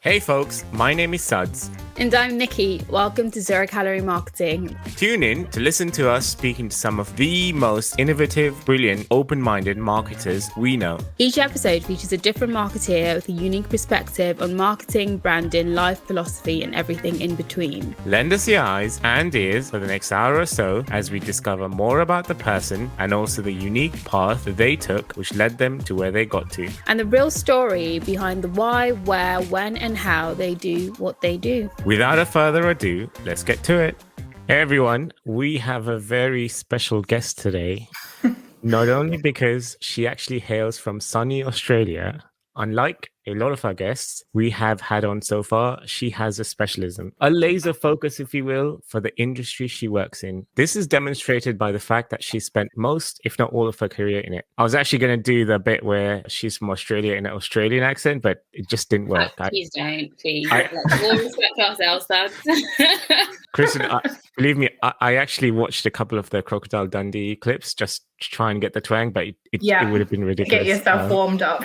Hey folks, my name is Suds. And I'm Nikki. Welcome to Zero Calorie Marketing. Tune in to listen to us speaking to some of the most innovative, brilliant, open-minded marketers we know. Each episode features a different marketeer with a unique perspective on marketing, branding, life philosophy, and everything in between. Lend us your eyes and ears for the next hour or so as we discover more about the person and also the unique path that they took which led them to where they got to. And the real story behind the why, where, when, and how they do what they do. Without a further ado, let's get to it. Hey everyone, we have a very special guest today. Not only because she actually hails from sunny Australia, unlike a lot of our guests we have had on so far, she has a specialism, a laser focus, if you will, for the industry she works in. This is demonstrated by the fact that she spent most, if not all of her career in it. I was actually going to do the bit where she's from Australia in an Australian accent, but it just didn't work. Please don't, please. We'll respect ourselves, Dad. Kristen, believe me, I actually watched a couple of the Crocodile Dundee clips just to try and get the twang, but it would have been ridiculous. Get yourself warmed up.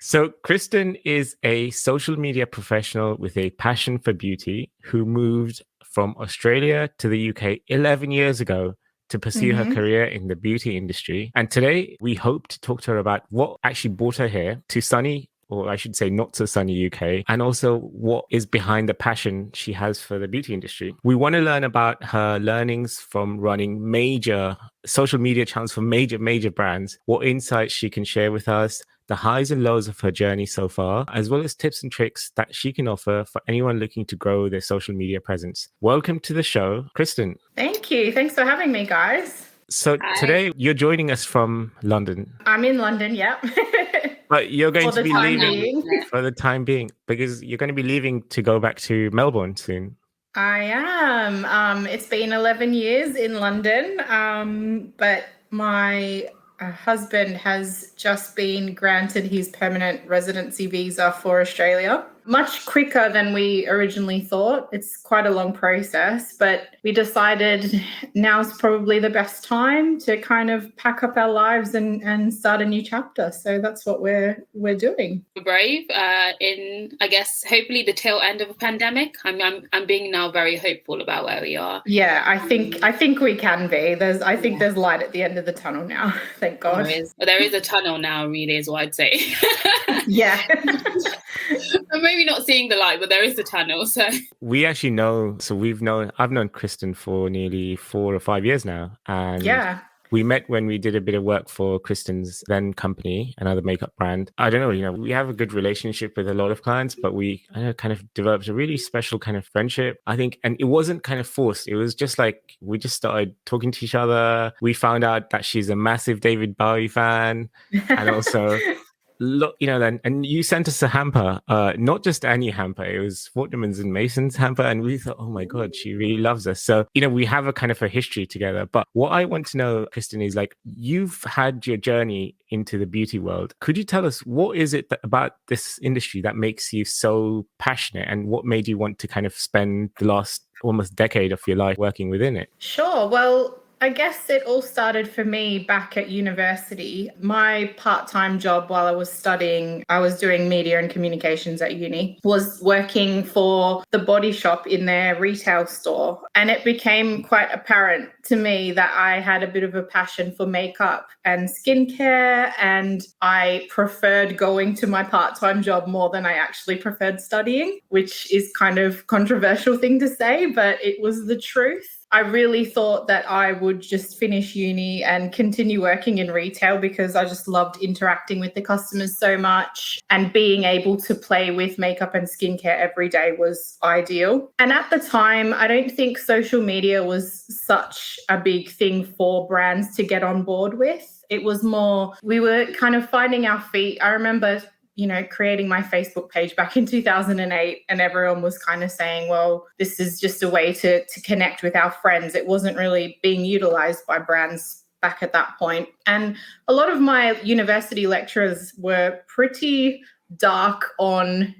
So Kristen is a social media professional with a passion for beauty who moved from Australia to the UK 11 years ago to pursue her career in the beauty industry. And today we hope to talk to her about what actually brought her here to sunny, or I should say not so sunny UK, and also what is behind the passion she has for the beauty industry. We want to learn about her learnings from running major social media channels for major brands, what insights she can share with us, the highs and lows of her journey so far, as well as tips and tricks that she can offer for anyone looking to grow their social media presence. Welcome to the show, Kristen. Thank you. Thanks for having me, guys. So today you're joining us from London. I'm in London, yep. But you're going to be leaving for the time being because you're going to be leaving to go back to Melbourne soon. I am. It's been 11 years in London, but my husband has just been granted his permanent residency visa for Australia. Much quicker than we originally thought. It's quite a long process, but we decided now's probably the best time to kind of pack up our lives and start a new chapter. So that's what we're doing. We're brave in, I guess, hopefully the tail end of a pandemic. I'm being now very hopeful about where we are. Yeah, I think we can be. There's light at the end of the tunnel now. Thank God. There is a tunnel now, really, is what I'd say. Yeah. I'm maybe not seeing the light, but there is a tunnel. So we actually know. So I've known Kristen for nearly 4 or 5 years now, and we met when we did a bit of work for Kristen's then company, another makeup brand. I don't know, we have a good relationship with a lot of clients, but we kind of developed a really special kind of friendship, I think. And it wasn't kind of forced. It was just like we just started talking to each other. We found out that she's a massive David Bowie fan, and also. Look, then, and you sent us a hamper, not just any hamper, it was Fortnum's and Mason's hamper, and we thought, oh my God, she really loves us. So, we have a kind of a history together. But what I want to know, Kristen, is like, you've had your journey into the beauty world. Could you tell us what is it about this industry that makes you so passionate, and what made you want to kind of spend the last almost decade of your life working within it? Sure. Well, I guess it all started for me back at university. My part-time job while I was studying, I was doing media and communications at uni, was working for the Body Shop in their retail store. And it became quite apparent to me that I had a bit of a passion for makeup and skincare, and I preferred going to my part-time job more than I actually preferred studying, which is kind of controversial thing to say, but it was the truth. I really thought that I would just finish uni and continue working in retail because I just loved interacting with the customers so much, and being able to play with makeup and skincare every day was ideal. And at the time, I don't think social media was such a big thing for brands to get on board with. It was more, we were kind of finding our feet. I remember creating my Facebook page back in 2008, and everyone was kind of saying, well, this is just a way to connect with our friends. It wasn't really being utilized by brands back at that point. And a lot of my university lecturers were pretty dark on,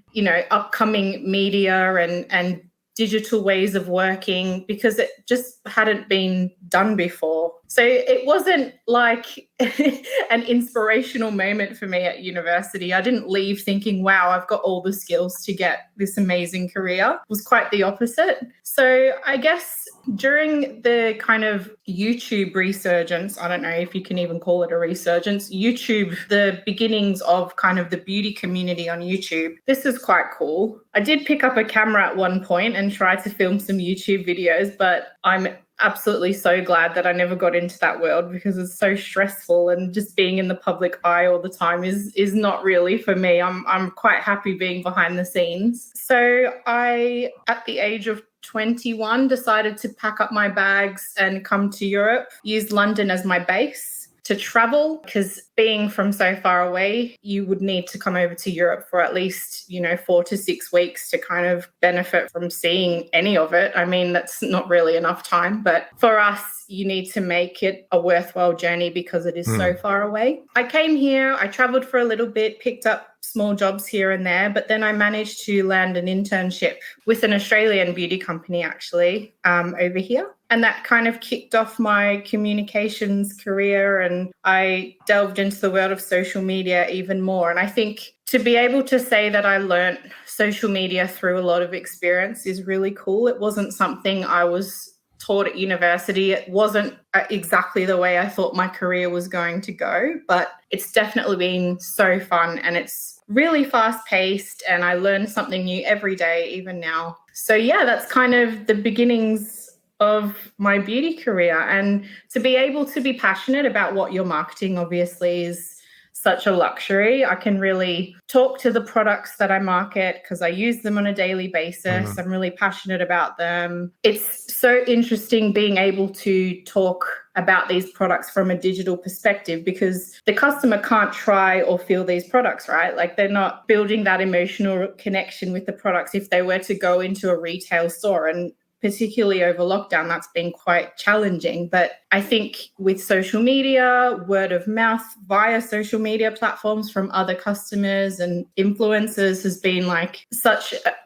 upcoming media and digital ways of working, because it just hadn't been done before. So it wasn't like an inspirational moment for me at university. I didn't leave thinking, wow, I've got all the skills to get this amazing career. It was quite the opposite. So I guess during the kind of YouTube resurgence, I don't know if you can even call it a resurgence, YouTube, the beginnings of kind of the beauty community on YouTube, this is quite cool. I did pick up a camera at one point and try to film some YouTube videos, but I'm absolutely so glad that I never got into that world because it's so stressful, and just being in the public eye all the time is not really for me. I'm quite happy being behind the scenes. So I, at the age of 21, decided to pack up my bags and come to Europe, use London as my base to travel, because being from so far away, you would need to come over to Europe for at least, 4 to 6 weeks to kind of benefit from seeing any of it. I mean, that's not really enough time, but for us, you need to make it a worthwhile journey because it is so far away. I came here, I traveled for a little bit, picked up small jobs here and there, but then I managed to land an internship with an Australian beauty company actually over here. And that kind of kicked off my communications career, and I delved into the world of social media even more. And I think to be able to say that I learned social media through a lot of experience is really cool. It wasn't something I was taught at university. It wasn't exactly the way I thought my career was going to go, but it's definitely been so fun, and it's really fast paced, and I learn something new every day, even now. So yeah, that's kind of the beginnings of my beauty career. And to be able to be passionate about what you're marketing obviously is such a luxury. I can really talk to the products that I market because I use them on a daily basis. I'm really passionate about them. It's so interesting being able to talk about these products from a digital perspective, because the customer can't try or feel these products, right? Like, they're not building that emotional connection with the products if they were to go into a retail store. And particularly over lockdown, that's been quite challenging. But I think with social media, word of mouth via social media platforms from other customers and influencers has been like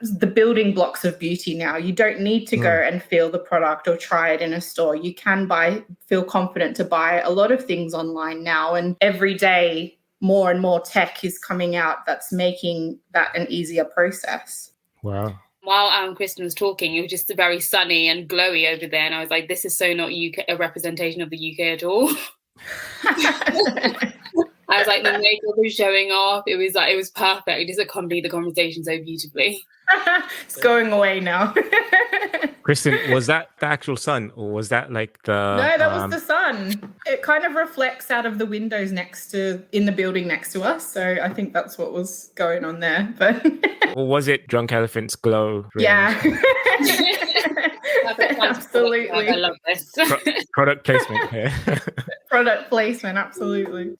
the building blocks of beauty now. You don't need to go and feel the product or try it in a store. You can feel confident to buy a lot of things online now. And every day, more and more tech is coming out that's making that an easier process. Wow. While Kristen was talking, it was just very sunny and glowy over there, and I was like, this is so not a representation of the UK at all. I was like, the makeup was showing off. It was perfect. It just accompanied the conversation so beautifully. It's going away now. Kristen, was that the actual sun, or was that like the... No, that was the sun. It kind of reflects out of the windows in the building next to us. So I think that's what was going on there. But or was it Drunk Elephant's glow range? Yeah. Absolutely. I love this. Product placement here. Product placement, absolutely.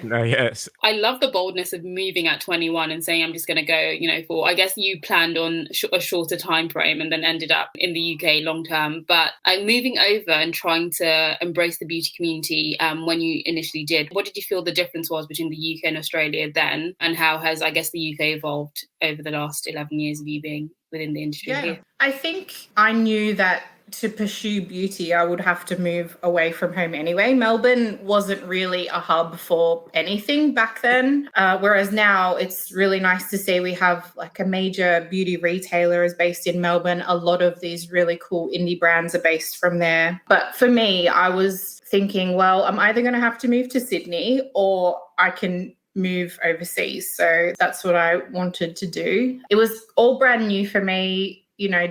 No, yes. I love the boldness of moving at 21 and saying, I'm just going to go, I guess you planned on a shorter time frame and then ended up in the UK long term. But moving over and trying to embrace the beauty community when you initially did, what did you feel the difference was between the UK and Australia then? And how has, I guess, the UK evolved over the last 11 years of you being within the industry? Yeah, I think I knew that to pursue beauty, I would have to move away from home anyway. Melbourne wasn't really a hub for anything back then, whereas now it's really nice to see we have like a major beauty retailer is based in Melbourne. A lot of these really cool indie brands are based from there. But for me, I was thinking, well, I'm either going to have to move to Sydney or I can move overseas. So that's what I wanted to do. It was all brand new for me.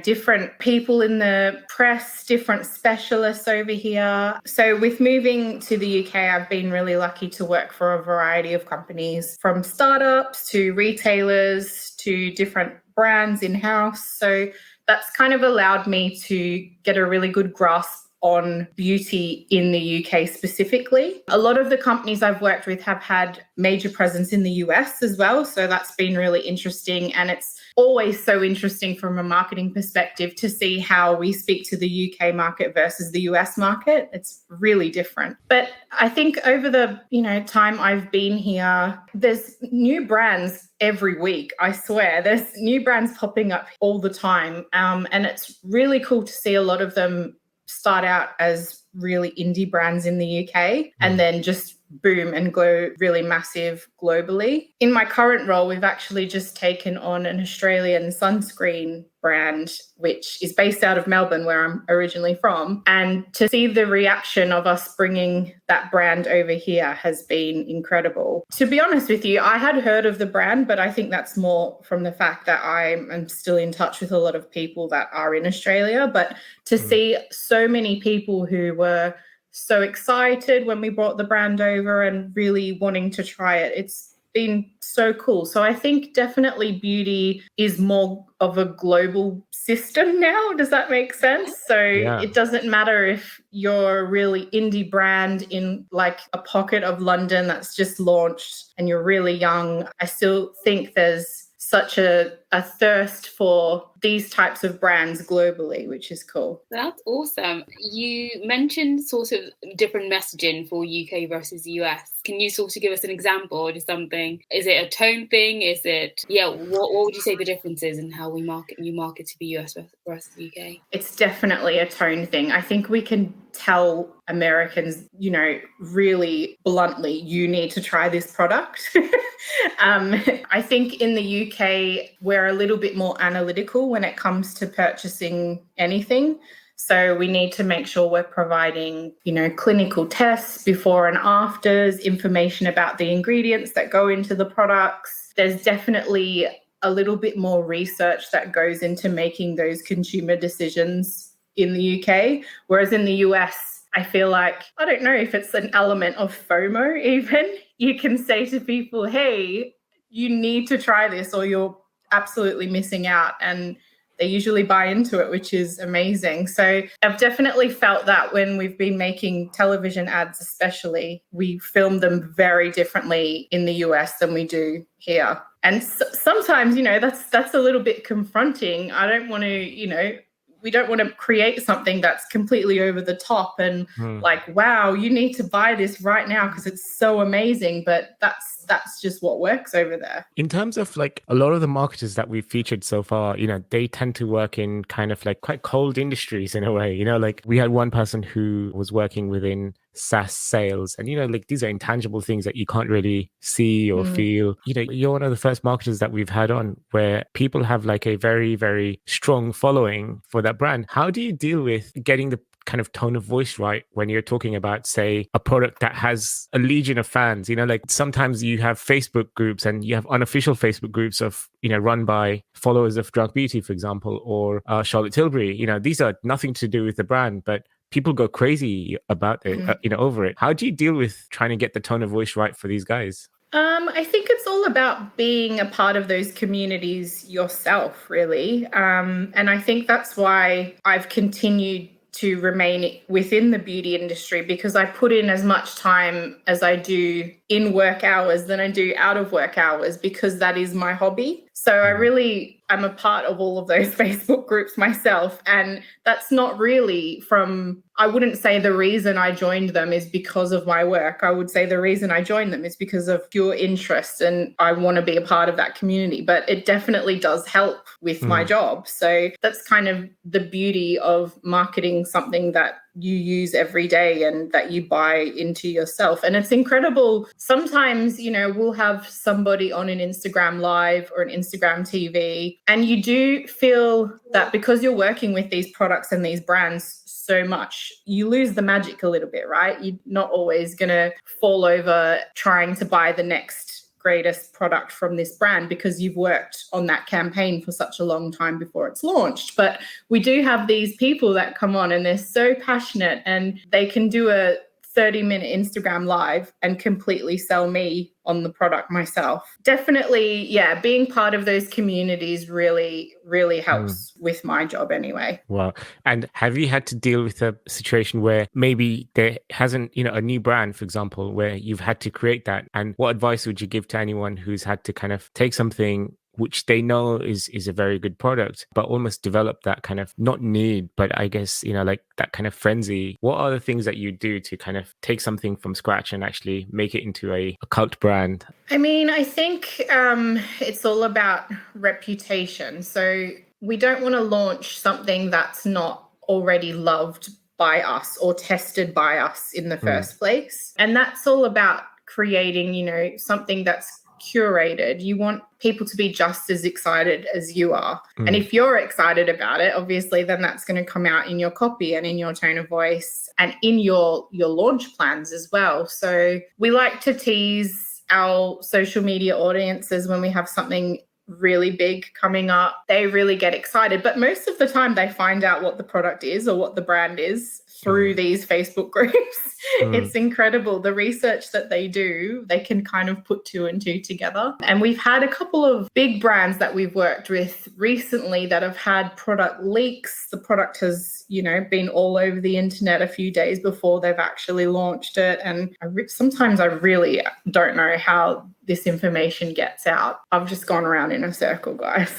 Different people in the press, different specialists over here. So with moving to the UK, I've been really lucky to work for a variety of companies, from startups to retailers to different brands in-house. So that's kind of allowed me to get a really good grasp on beauty in the UK specifically. A lot of the companies I've worked with have had major presence in the US as well. So that's been really interesting. And it's always so interesting from a marketing perspective to see how we speak to the UK market versus the US market. It's really different. But I think over the time I've been here, there's new brands every week. I swear there's new brands popping up all the time. And it's really cool to see a lot of them start out as really indie brands in the UK and then just boom and go really massive globally. In my current role, we've actually just taken on an Australian sunscreen brand, which is based out of Melbourne, where I'm originally from. And to see the reaction of us bringing that brand over here has been incredible. To be honest with you, I had heard of the brand, but I think that's more from the fact that I'm still in touch with a lot of people that are in Australia. But to see so many people who were so excited when we brought the brand over and really wanting to try it, it's been so cool. So I think definitely beauty is more of a global system now. Does that make sense? So it doesn't matter if you're a really indie brand in like a pocket of London that's just launched and you're really young. I still think there's such a thirst for these types of brands globally, which is cool. That's awesome. You mentioned sort of different messaging for UK versus US. Can you sort of give us an example or something? Is it a tone thing? Is it, what would you say the difference is in how you market to the US versus UK? It's definitely a tone thing. I think we can tell Americans, really bluntly, you need to try this product. I think in the UK, we're a little bit more analytical when it comes to purchasing anything. So we need to make sure we're providing, clinical tests before and afters, information about the ingredients that go into the products. There's definitely a little bit more research that goes into making those consumer decisions in the UK. Whereas in the US, I feel like, I don't know if it's an element of FOMO even. You can say to people, hey, you need to try this or you're absolutely missing out. And they usually buy into it, which is amazing. So I've definitely felt that when we've been making television ads, especially, we film them very differently in the US than we do here. And sometimes, that's a little bit confronting. I don't want to, we don't want to create something that's completely over the top and like, wow, you need to buy this right now because it's so amazing. But that's just what works over there. In terms of like a lot of the marketers that we've featured so far, they tend to work in kind of like quite cold industries in a way, like we had one person who was working within SaaS sales and, like these are intangible things that you can't really see or feel. You're one of the first marketers that we've had on where people have like a very, very strong following for that brand. How do you deal with getting the kind of tone of voice right when you're talking about, say, a product that has a legion of fans? Like sometimes you have Facebook groups and you have unofficial Facebook groups of, run by followers of Drug Beauty, for example, or Charlotte Tilbury. These are nothing to do with the brand, but people go crazy about it, over it. How do you deal with trying to get the tone of voice right for these guys? I think it's all about being a part of those communities yourself, really. And I think that's why I've continued to remain within the beauty industry, because I put in as much time as I do in work hours than I do out of work hours, because that is my hobby. So I really am a part of all of those Facebook groups myself. And that's not really I wouldn't say the reason I joined them is because of my work. I would say the reason I joined them is because of pure interest and I want to be a part of that community. But it definitely does help with my job. So that's kind of the beauty of marketing something that you use every day and that you buy into yourself. And it's incredible. Sometimes, we'll have somebody on an Instagram live or an Instagram TV, and you do feel that because you're working with these products and these brands so much, you lose the magic a little bit, right? You're not always going to fall over trying to buy the next greatest product from this brand because you've worked on that campaign for such a long time before it's launched. But we do have these people that come on and they're so passionate and they can do a 30-minute Instagram live and completely sell me on the product myself. Definitely, being part of those communities really, really helps with my job anyway. Wow. And have you had to deal with a situation where maybe there hasn't, a new brand, for example, where you've had to create that? And what advice would you give to anyone who's had to kind of take something which they know is a very good product, but almost develop that kind of not need, but I guess, like that kind of frenzy? What are the things that you do to kind of take something from scratch and actually make it into a cult brand? I mean, I think it's all about reputation. So we don't want to launch something that's not already loved by us or tested by us in the first place. And that's all about creating, you know, something that's curated. You want people to be just as excited as you are. And if you're excited about it, obviously, then that's going to come out in your copy and in your tone of voice and in your launch plans as well. So we like to tease our social media audiences when we have something really big coming up. They really get excited, but most of the time they find out what the product is or what the brand is through these Facebook groups. It's incredible. The research that they do, they can kind of put two and two together. And we've had a couple of big brands that we've worked with recently that have had product leaks. The product has, you know, been all over the internet a few days before they've actually launched it. And sometimes I really don't know how this information gets out. I've just gone around in a circle, guys.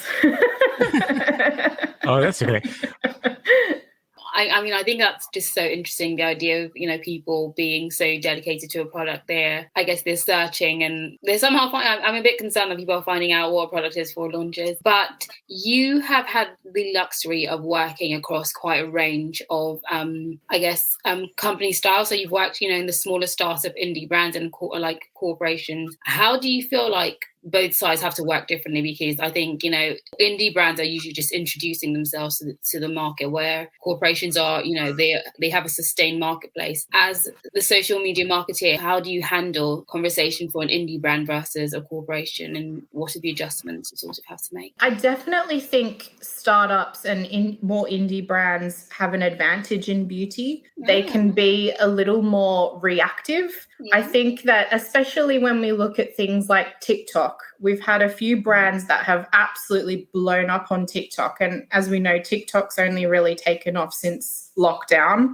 Oh, that's okay. I mean, I think that's just so interesting, the idea of, you know, people being so dedicated to a product. I guess they're searching and they're somehow I'm a bit concerned that people are finding out what a product is for launches. But you have had the luxury of working across quite a range of, company styles. So you've worked, you know, in the smaller startup indie brands and like corporations. How do you feel like both sides have to work differently? Because I think, you know, indie brands are usually just introducing themselves to the market, where corporations are, you know, they have a sustained marketplace. As the social media marketeer, how do you handle conversation for an indie brand versus a corporation, and what are the adjustments you sort of have to make? I definitely think startups and more indie brands have an advantage in beauty. They can be a little more reactive. I think that especially when we look at things like TikTok, we've had a few brands that have absolutely blown up on TikTok. And as we know, TikTok's only really taken off since lockdown.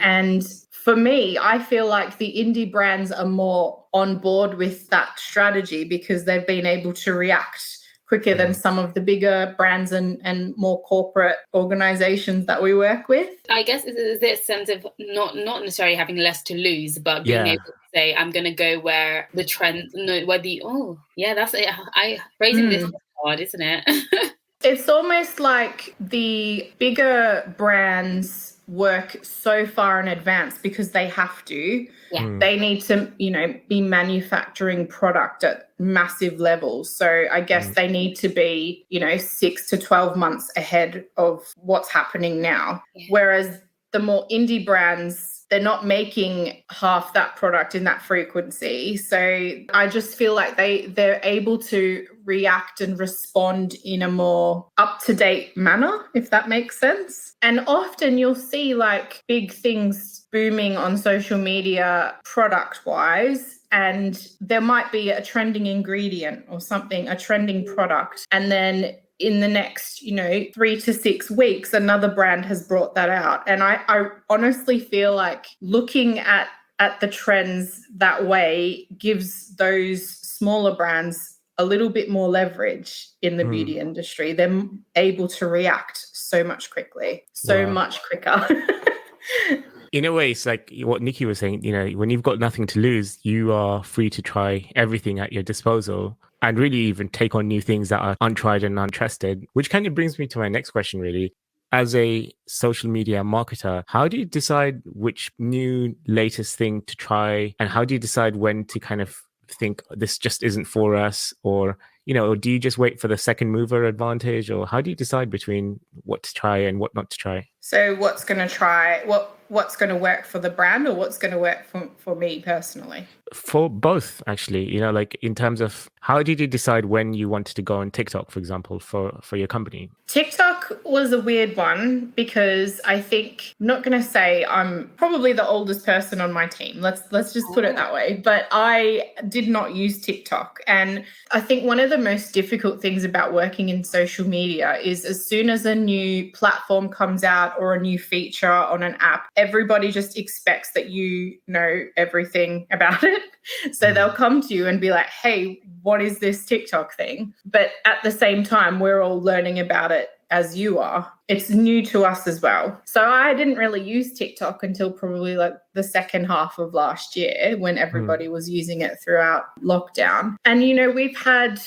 And for me, I feel like the indie brands are more on board with that strategy because they've been able to react quicker than some of the bigger brands and more corporate organizations that we work with. I guess is this sense of not necessarily having less to lose, but being able to say, I'm going to go where the trend, that's it. Phrasing this is hard, isn't it? It's almost like the bigger brands work so far in advance because they have to. They need to, you know, be manufacturing product at massive levels. So I guess they need to be, you know, 6 to 12 months ahead of what's happening now. Whereas the more indie brands, they're not making half that product in that frequency. So I just feel like they're able to react and respond in a more up-to-date manner, if that makes sense. And often you'll see like big things booming on social media product-wise, and there might be a trending ingredient or something, a trending product, and then in the next, you know, 3 to 6 weeks, another brand has brought that out. And I honestly feel like looking at the trends that way gives those smaller brands a little bit more leverage in the beauty industry. They're able to react so much quicker. In a way, it's like what Nikki was saying, you know, when you've got nothing to lose, you are free to try everything at your disposal and really even take on new things that are untried and untested, which kind of brings me to my next question, really. As a social media marketer, how do you decide which new latest thing to try? And how do you decide when to kind of think this just isn't for us? Or, you know, or do you just wait for the second mover advantage? Or how do you decide between what to try and what not to try? So what's going to work for the brand, or what's going to work for me personally? For both, actually, you know, like in terms of how did you decide when you wanted to go on TikTok, for example, for your company? TikTok was a weird one because I think, I'm not going to say I'm probably the oldest person on my team. Let's just put it that way. But I did not use TikTok. And I think one of the most difficult things about working in social media is as soon as a new platform comes out or a new feature on an app, everybody just expects that you know everything about it. So they'll come to you and be like, hey, what is this TikTok thing? But at the same time, we're all learning about it as you are. It's new to us as well. So I didn't really use TikTok until probably like the second half of last year when everybody was using it throughout lockdown. And, you know, we've had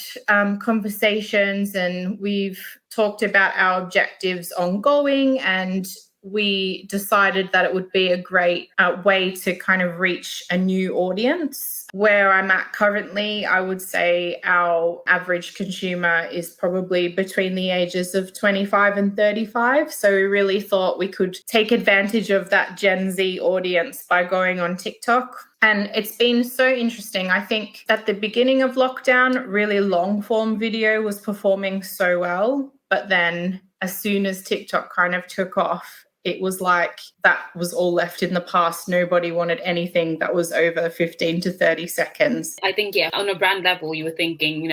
conversations and we've talked about our objectives ongoing, and we decided that it would be a great way to kind of reach a new audience. Where I'm at currently, I would say our average consumer is probably between the ages of 25 and 35. So we really thought we could take advantage of that Gen Z audience by going on TikTok. And it's been so interesting. I think at the beginning of lockdown, really long form video was performing so well. But then as soon as TikTok kind of took off, it was like that was all left in the past. Nobody wanted anything that was over 15 to 30 seconds. I think, on a brand level, you were thinking,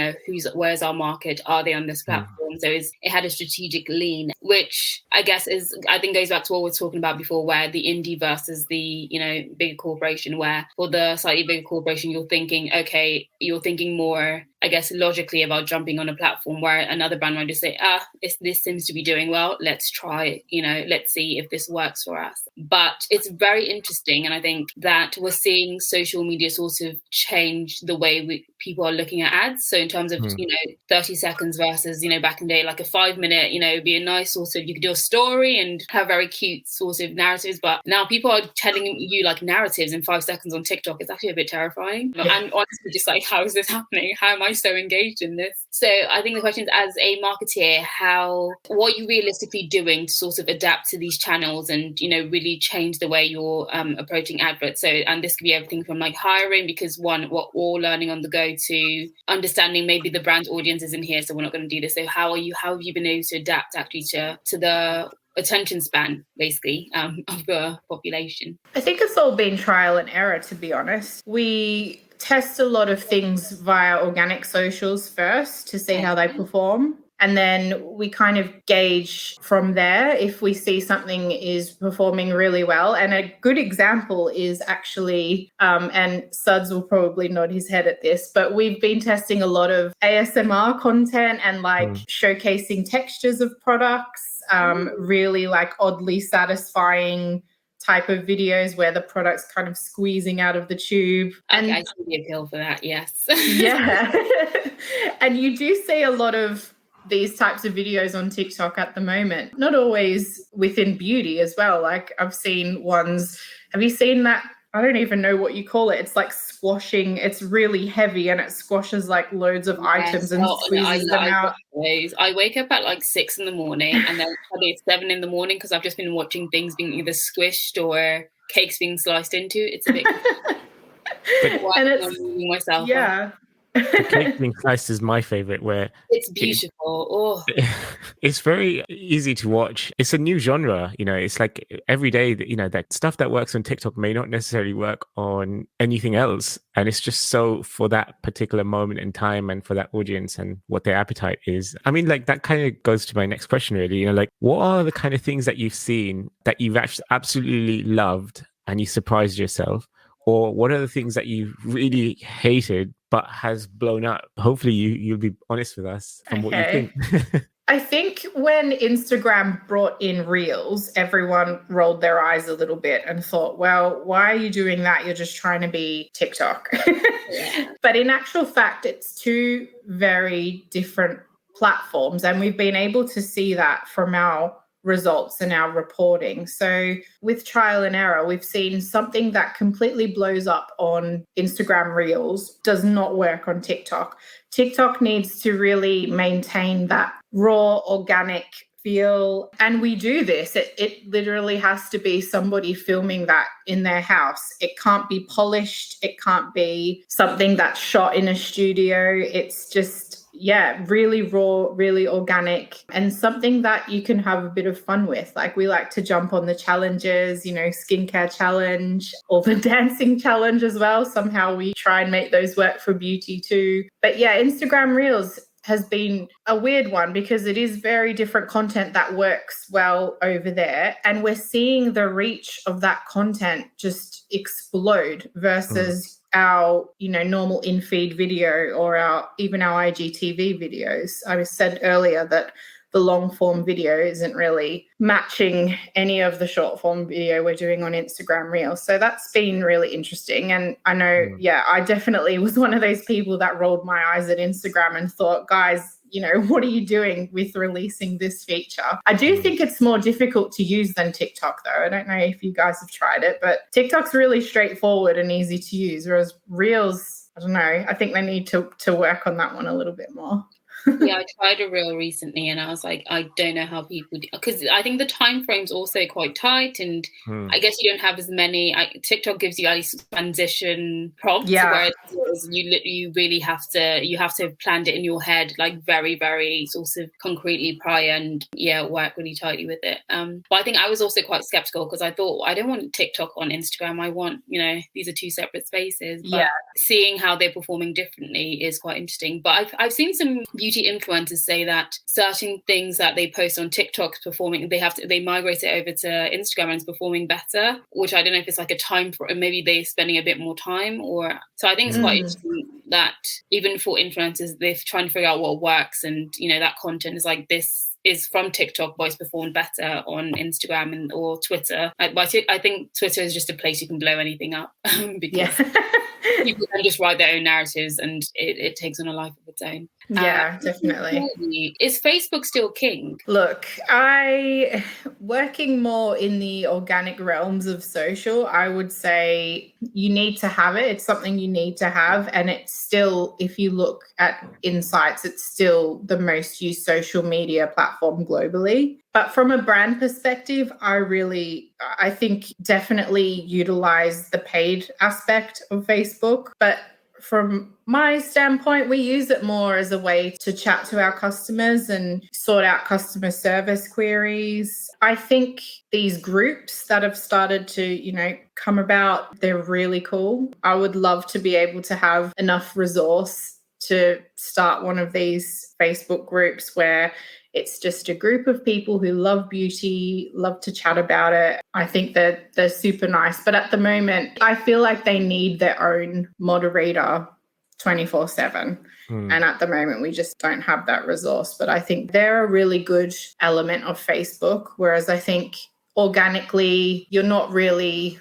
where's our market? Are they on this platform? So it had a strategic lean, which I guess goes back to what we were talking about before, where the indie versus the, bigger corporation, where for the slightly bigger corporation, you're thinking more, I guess, logically about jumping on a platform, where another brand might just say, this seems to be doing well. Let's try it, let's see if this works for us. But it's very interesting. And I think that we're seeing social media sort of change the way people are looking at ads. So in terms of, 30 seconds versus, back in the day, like a 5-minute, it'd be a nice sort of, you could do a story and have very cute sort of narratives. But now people are telling you like narratives in 5 seconds on TikTok. It's actually a bit terrifying. Yeah. And honestly, just like, how is this happening? How am I so engaged in this? So I think the question is, as a marketeer, what are you realistically doing to sort of adapt to these channels and, really change the way you're approaching adverts? So, and this could be everything from like hiring, because we're all learning on the go, to understanding maybe the brand audience isn't here, so we're not going to do this. So how have you been able to adapt actually to the attention span, basically, of the population? I think it's all been trial and error, to be honest. We test a lot of things via organic socials first to see how they perform. And then we kind of gauge from there if we see something is performing really well. And a good example is actually, and Suds will probably nod his head at this, but we've been testing a lot of ASMR content and showcasing textures of products, really like oddly satisfying type of videos where the product's kind of squeezing out of the tube. And I see the appeal for that, yes. Yeah. And you do see a lot of these types of videos on TikTok at the moment, not always within beauty as well. Like I've seen ones, have you seen that? I don't even know what you call it. It's like squashing. It's really heavy and it squashes like loads of items and squeezes them out. I wake up at like 6 a.m. and then probably it's 7 a.m. because I've just been watching things being either squished or cakes being sliced into. It's a bit and it's myself. Yeah. The cake being sliced is my favorite, where it's beautiful. It's very easy to watch. It's a new genre, it's like every day that, that stuff that works on TikTok may not necessarily work on anything else. And it's just so for that particular moment in time and for that audience and what their appetite is. I mean, like that kind of goes to my next question, really. Like what are the kind of things that you've seen that you've actually absolutely loved and you surprised yourself? Or what are the things that you really hated but has blown up? Hopefully you'll be honest with us from what you think. I think when Instagram brought in Reels, everyone rolled their eyes a little bit and thought, well, why are you doing that? You're just trying to be TikTok. Yeah. But in actual fact, it's two very different platforms. And we've been able to see that from our results and our reporting. So with trial and error, we've seen something that completely blows up on Instagram Reels does not work on TikTok. TikTok needs to really maintain that raw, organic feel. And we do this. It literally has to be somebody filming that in their house. It can't be polished. It can't be something that's shot in a studio. It's just really raw, really organic, and something that you can have a bit of fun with. Like we like to jump on the challenges, skincare challenge or the dancing challenge as well. Somehow we try and make those work for beauty too. But Instagram Reels has been a weird one because it is very different content that works well over there. And we're seeing the reach of that content just explode versus our, normal in-feed video or even our IGTV videos. I said earlier that the long-form video isn't really matching any of the short-form video we're doing on Instagram Reels. So that's been really interesting. And I know, I definitely was one of those people that rolled my eyes at Instagram and thought, guys, what are you doing with releasing this feature? I do think it's more difficult to use than TikTok, though. I don't know if you guys have tried it, but TikTok's really straightforward and easy to use, whereas Reels, I don't know, I think they need to work on that one a little bit more. Yeah, I tried a reel recently and I was like, I don't know how people do, because I think the time frame's also quite tight, and I guess you don't have as many. TikTok gives you at least transition prompts, whereas you really have to have planned it in your head, like very, very sort of concretely prior, and work really tightly with it. But I think I was also quite skeptical because I thought, I don't want TikTok on Instagram. I want, these are two separate spaces. But seeing how they're performing differently is quite interesting. But I've seen some beauty influencers say that certain things that they post on TikTok performing, they migrate it over to Instagram and it's performing better, which I don't know if it's like a time for, maybe they're spending a bit more time, or so I think it's quite interesting that even for influencers, they're trying to figure out what works, and that content is like, this is from TikTok, but it's performed better on Instagram or Twitter. But I think Twitter is just a place you can blow anything up because people can just write their own narratives, and it takes on a life of its own. Yeah, definitely. Is Facebook still king? Look, working more in the organic realms of social, I would say you need to have it. It's something you need to have. And it's still, if you look at insights, it's still the most used social media platform globally. But from a brand perspective, I think definitely utilize the paid aspect of Facebook. But from my standpoint, we use it more as a way to chat to our customers and sort out customer service queries. I think these groups that have started to, come about, they're really cool. I would love to be able to have enough resource to start one of these Facebook groups where it's just a group of people who love beauty, love to chat about it. I think that they're super nice. But at the moment, I feel like they need their own moderator 24/7. And at the moment, we just don't have that resource. But I think they're a really good element of Facebook, whereas I think organically, you're not really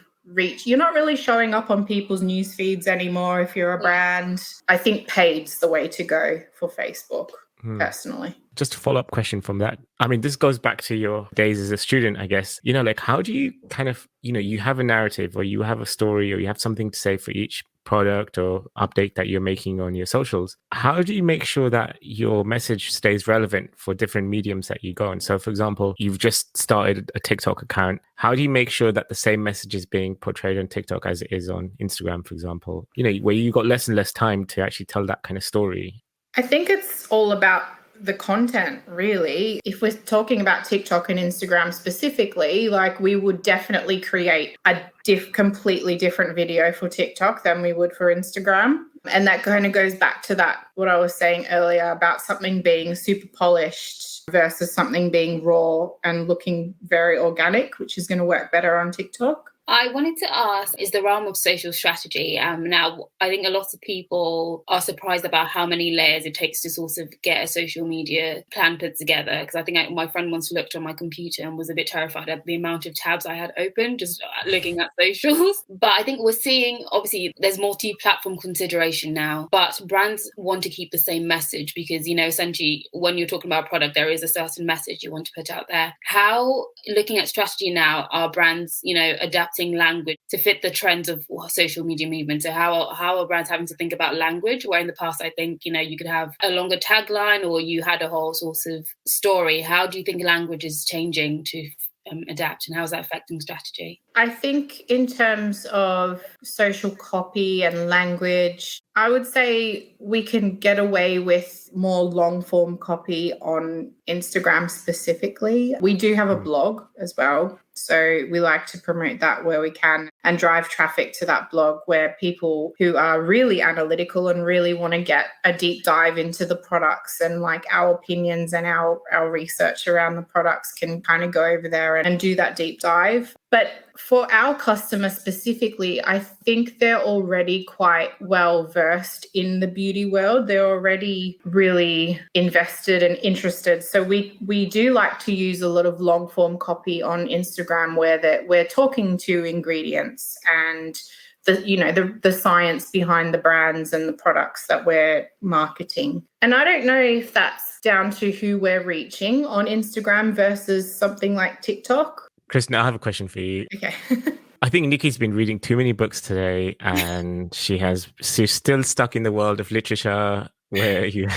showing up on people's news feeds anymore if you're a brand. I think paid's the way to go for Facebook, personally. Just a follow-up question from that. I mean, this goes back to your days as a student, I guess. Like, how do you kind of, you have a narrative, or you have a story, or you have something to say for each product or update that you're making on your socials. How do you make sure that your message stays relevant for different mediums that you go on? So, for example, you've just started a TikTok account. How do you make sure that the same message is being portrayed on TikTok as it is on Instagram, for example? Where you got less and less time to actually tell that kind of story. I think it's all about the content, really. If we're talking about TikTok and Instagram specifically, like, we would definitely create a completely different video for TikTok than we would for Instagram. And that kind of goes back to that, what I was saying earlier about something being super polished versus something being raw and looking very organic, which is going to work better on TikTok. I wanted to ask, is the realm of social strategy. Now, I think a lot of people are surprised about how many layers it takes to sort of get a social media plan put together. Because I think my friend once looked on my computer and was a bit terrified at the amount of tabs I had open just looking at socials. But I think we're seeing, obviously, there's multi-platform consideration now, but brands want to keep the same message because, essentially, when you're talking about a product, there is a certain message you want to put out there. How, looking at strategy now, are brands, adapting language to fit the trends of social media movement? So how are brands having to think about language, where in the past I think you could have a longer tagline or you had a whole sort of story? How do you think language is changing to adapt, and how is that affecting strategy? I think in terms of social copy and language, I would say we can get away with more long form copy on Instagram specifically. We do have a blog as well, so we like to promote that where we can and drive traffic to that blog, where people who are really analytical and really want to get a deep dive into the products and like our opinions and our research around the products can kind of go over there and do that deep dive. But for our customers specifically, I think they're already quite well versed in the beauty world. They're already really invested and interested. So we do like to use a lot of long form copy on Instagram where we're talking to ingredients and the science behind the brands and the products that we're marketing. And I don't know if that's down to who we're reaching on Instagram versus something like TikTok. Kristen, I have a question for you. Okay. I think Nikki's been reading too many books today, and she's still stuck in the world of literature where you...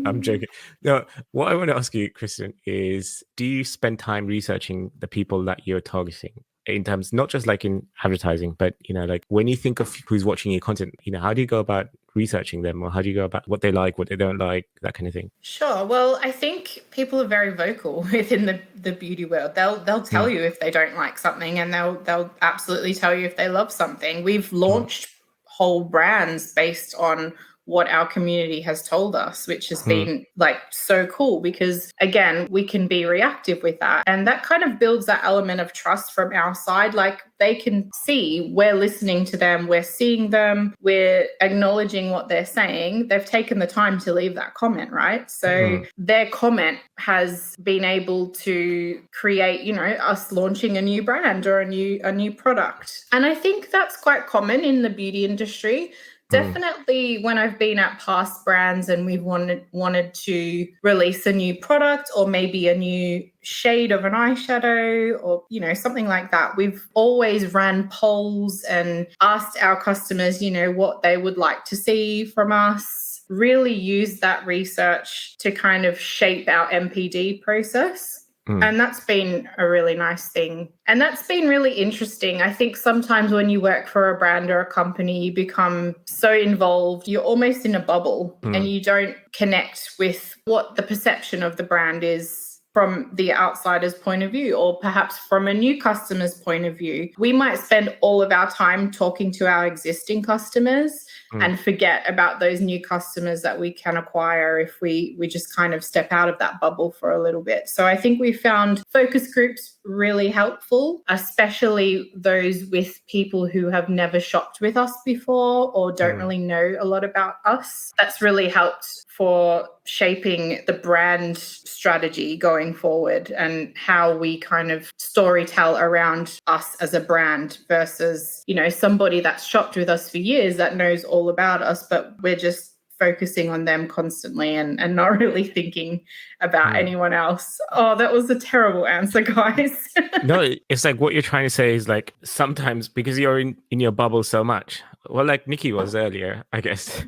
I'm joking. No, what I want to ask you, Kristen, is do you spend time researching the people that you're targeting in terms, not just like in advertising, but, like when you think of who's watching your content, how do you go about researching them, or how do you go about what they like, what they don't like, that kind of thing? Sure. Well, I think people are very vocal within the beauty world. They'll tell you if they don't like something, and they'll absolutely tell you if they love something. We've launched whole brands based on what our community has told us, which has been like so cool, because again, we can be reactive with that. And that kind of builds that element of trust from our side. Like they can see we're listening to them, we're seeing them, we're acknowledging what they're saying. They've taken the time to leave that comment, right? So their comment has been able to create, us launching a new brand or a new product. And I think that's quite common in the beauty industry. Definitely when I've been at past brands and we've wanted to release a new product or maybe a new shade of an eyeshadow or, something like that, we've always ran polls and asked our customers, what they would like to see from us, really use that research to kind of shape our MPD process. And that's been a really nice thing. And that's been really interesting. I think sometimes when you work for a brand or a company, you become so involved, you're almost in a bubble and you don't connect with what the perception of the brand is from the outsider's point of view, or perhaps from a new customer's point of view. We might spend all of our time talking to our existing customers and forget about those new customers that we can acquire if we just kind of step out of that bubble for a little bit. So I think we found focus groups really helpful, especially those with people who have never shopped with us before or don't really know a lot about us. That's really helped for shaping the brand strategy going forward and how we kind of story tell around us as a brand versus, somebody that's shopped with us for years that knows all about us, but we're just focusing on them constantly and not really thinking about anyone else. Oh, that was a terrible answer, guys. No, it's like what you're trying to say is like sometimes because you're in your bubble so much, well, like Nikki was earlier, I guess.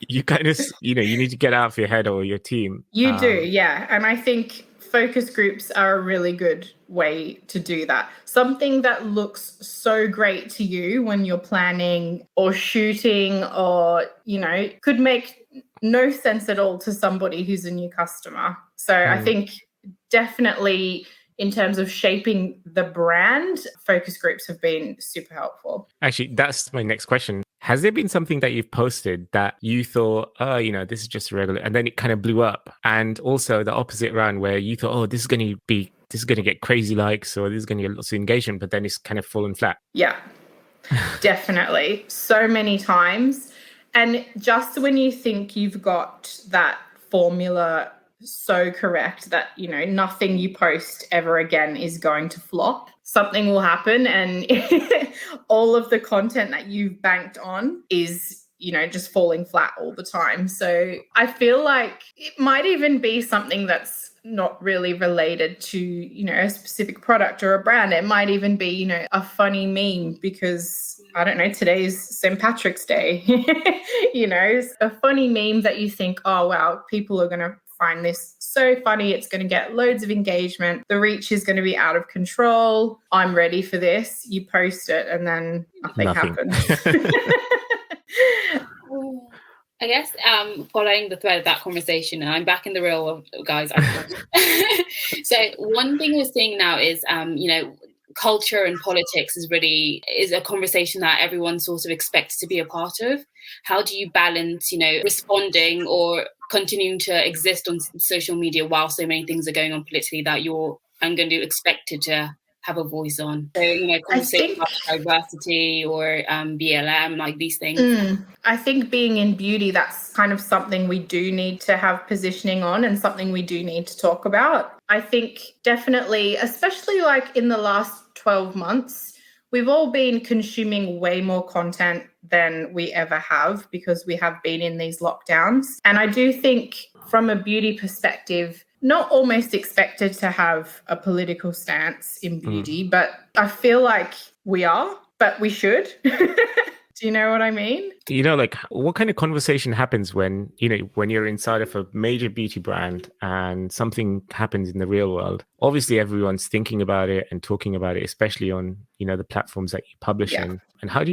You kind of, you need to get out of your head or your team. You do, yeah. And I think focus groups are a really good way to do that. Something that looks so great to you when you're planning or shooting or, could make no sense at all to somebody who's a new customer. So I think definitely in terms of shaping the brand, focus groups have been super helpful. Actually, that's my next question. Has there been something that you've posted that you thought, oh, this is just regular, and then it kind of blew up? And also the opposite around where you thought, oh, this is going to get crazy likes or this is going to get lots of engagement, but then it's kind of fallen flat. Yeah, definitely. So many times. And just when you think you've got that formula so correct that, nothing you post ever again is going to flop, something will happen and all of the content that you've banked on is, just falling flat all the time. So I feel like it might even be something that's not really related to, a specific product or a brand. It might even be, a funny meme because, I don't know, today's St. Patrick's Day, a funny meme that you think, oh, wow, people are going to find this so funny. It's going to get loads of engagement. The reach is going to be out of control. I'm ready for this. You post it and then nothing. happens. I guess following the thread of that conversation, and I'm back in the real world, guys. So one thing we're seeing now is, culture and politics is a conversation that everyone sort of expects to be a part of. How do you balance, responding or continuing to exist on social media while so many things are going on politically that I'm going to expected to have a voice on? So, conversations about diversity or BLM, like these things. I think being in beauty, that's kind of something we do need to have positioning on and something we do need to talk about. I think definitely, especially like in the last 12 months, we've all been consuming way more content than we ever have because we have been in these lockdowns. And I do think from a beauty perspective, not almost expected to have a political stance in beauty, but I feel like we are, but we should. Do you know what I mean? You know, like what kind of conversation happens when, you know, when you're inside of a major beauty brand and something happens in the real world? Obviously, everyone's thinking about it and talking about it, especially on, you know, the platforms that you publish in. And how do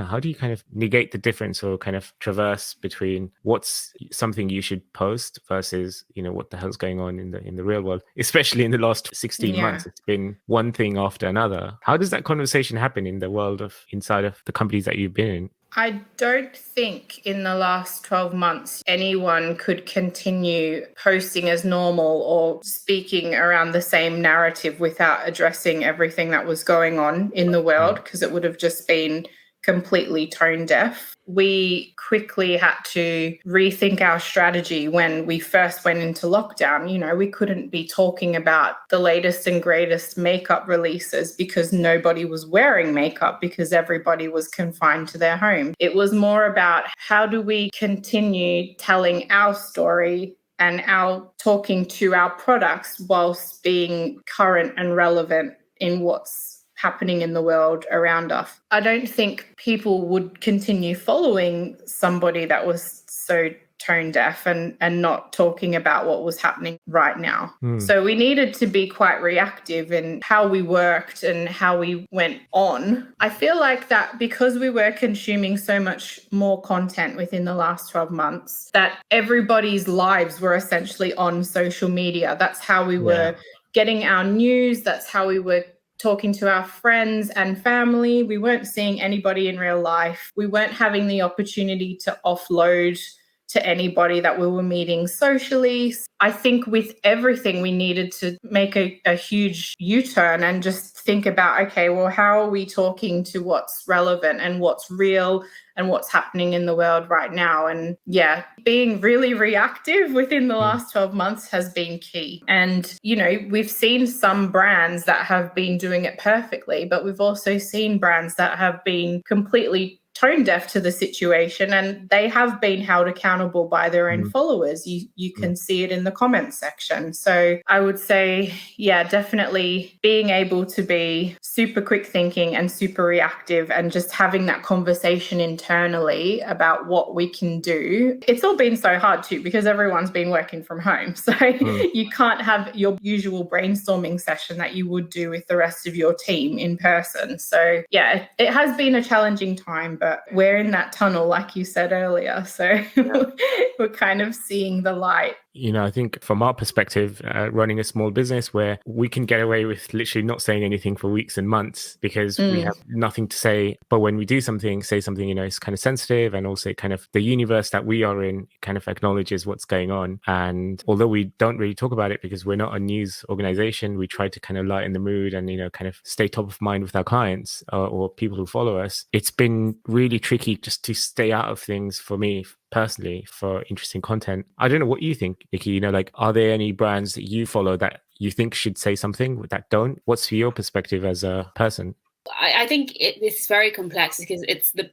how do you kind of negate the difference or kind of traverse between what's something you should post versus, you know, what the hell's going on in the real world? Especially in the last 16 months, it's been one thing after another. How does that conversation happen in the world of inside of the companies that you've been in? I don't think in the last 12 months anyone could continue posting as normal or speaking around the same narrative without addressing everything that was going on in the world, because it would have just been completely tone deaf. We quickly had to rethink our strategy when we first went into lockdown. You know, we couldn't be talking about the latest and greatest makeup releases because nobody was wearing makeup because everybody was confined to their home. It was more about how do we continue telling our story and our talking to our products whilst being current and relevant in what's happening in the world around us. I don't think people would continue following somebody that was so tone deaf and not talking about what was happening right now. So we needed to be quite reactive in how we worked and how we went on. I feel like that because we were consuming so much more content within the last 12 months, that everybody's lives were essentially on social media. That's how we were getting our news. That's how we were talking to our friends and family. We weren't seeing anybody in real life. We weren't having the opportunity to offload to anybody that we were meeting socially. I think with everything, we needed to make a huge U-turn and just think about, okay, well, how are we talking to what's relevant and what's real and what's happening in the world right now? And being really reactive within the last 12 months has been key. And, you know, we've seen some brands that have been doing it perfectly, but we've also seen brands that have been completely tone deaf to the situation, and they have been held accountable by their own followers. You can see it in the comments section. So I would say, definitely being able to be super quick thinking and super reactive and just having that conversation internally about what we can do. It's all been so hard too because everyone's been working from home. So you can't have your usual brainstorming session that you would do with the rest of your team in person. So it has been a challenging time, but we're in that tunnel, like you said earlier. So we're kind of seeing the light. You know, I think from our perspective, running a small business where we can get away with literally not saying anything for weeks and months because we have nothing to say. But when we do something, say something, you know, it's kind of sensitive, and also kind of the universe that we are in kind of acknowledges what's going on. And although we don't really talk about it because we're not a news organization, we try to kind of lighten the mood and, you know, kind of stay top of mind with our clients or people who follow us. It's been really tricky just to stay out of things for me personally for interesting content. I don't know what you think, Nikki. You know, like, are there any brands that you follow that you think should say something that don't? What's your perspective as a person? I think it's very complex because it's the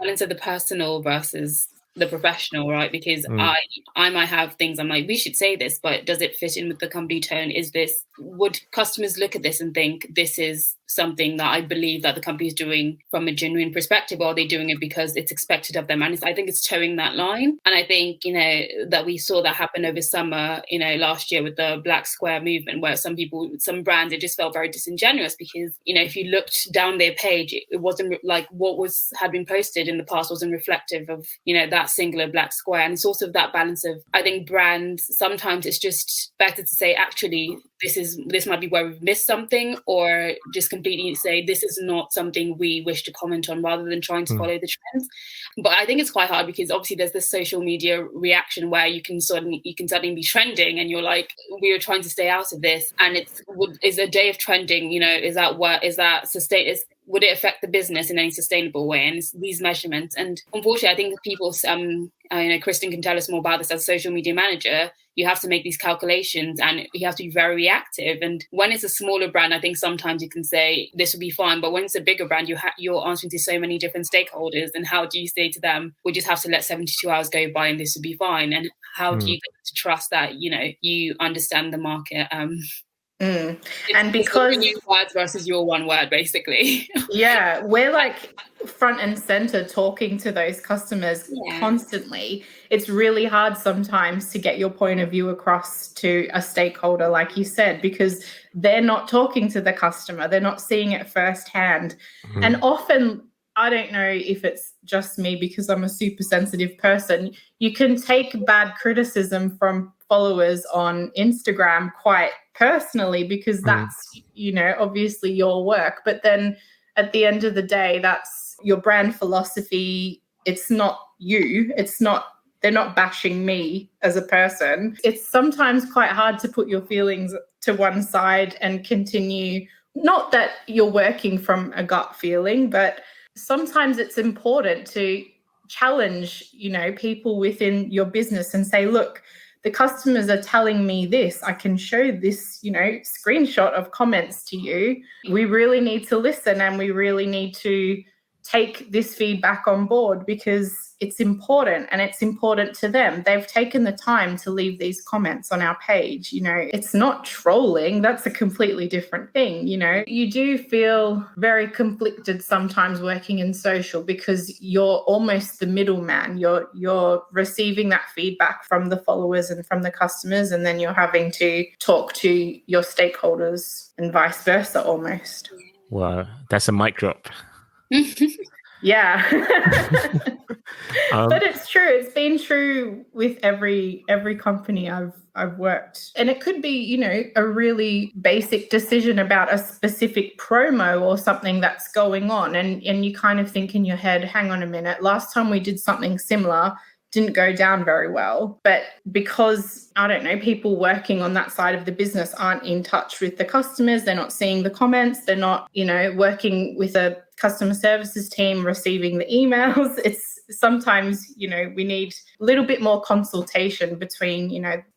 balance of the personal versus the professional, right? Because I might have things I'm like, we should say this, but does it fit in with the company tone? Would customers look at this and think this is something that I believe that the company is doing from a genuine perspective, or are they doing it because it's expected of them? And I think it's towing that line. And I think, you know, that we saw that happen over summer, you know, last year with the Black Square movement, where some brands, it just felt very disingenuous because, you know, if you looked down their page, it wasn't like what had been posted in the past wasn't reflective of, you know, that singular Black Square. And it's sort of that balance of, I think brands, sometimes it's just better to say, actually, this might be where we've missed something, or just completely say this is not something we wish to comment on, rather than trying to follow the trends. But I think it's quite hard because obviously there's this social media reaction where you can suddenly be trending and you're like, we are trying to stay out of this. And is a day of trending, you know, would it affect the business in any sustainable way? And it's these measurements. And unfortunately, I think people, I know Kristen can tell us more about this as a social media manager, you have to make these calculations and you have to be very reactive. And when it's a smaller brand, I think sometimes you can say this will be fine. But when it's a bigger brand, you're answering to so many different stakeholders. And how do you say to them, we just have to let 72 hours go by and this will be fine? And how do you get to trust that, you understand the market? And because new words versus your one word, basically. Yeah, we're like front and center talking to those customers constantly. It's really hard sometimes to get your point of view across to a stakeholder, like you said, because they're not talking to the customer. They're not seeing it firsthand. And often, I don't know if it's just me because I'm a super sensitive person, you can take bad criticism from followers on Instagram quite personally because that's, obviously your work. But then at the end of the day, that's your brand philosophy. It's not you. They're not bashing me as a person. It's sometimes quite hard to put your feelings to one side and continue. Not that you're working from a gut feeling, but sometimes it's important to challenge, people within your business and say, look, the customers are telling me this. I can show this, screenshot of comments to you. We really need to listen and we really need to take this feedback on board because it's important and it's important to them. They've taken the time to leave these comments on our page. It's not trolling. That's a completely different thing. You do feel very conflicted sometimes working in social because you're almost the middleman. You're receiving that feedback from the followers and from the customers, and then you're having to talk to your stakeholders and vice versa almost. Wow, that's a mic drop. Yeah. But it's true. It's been true with every company I've worked. And it could be, a really basic decision about a specific promo or something that's going on. And you kind of think in your head, hang on a minute, last time we did something similar, didn't go down very well. But because, I don't know, people working on that side of the business aren't in touch with the customers, they're not seeing the comments, they're not, working with a customer services team, receiving the emails. It's sometimes, we need a little bit more consultation between,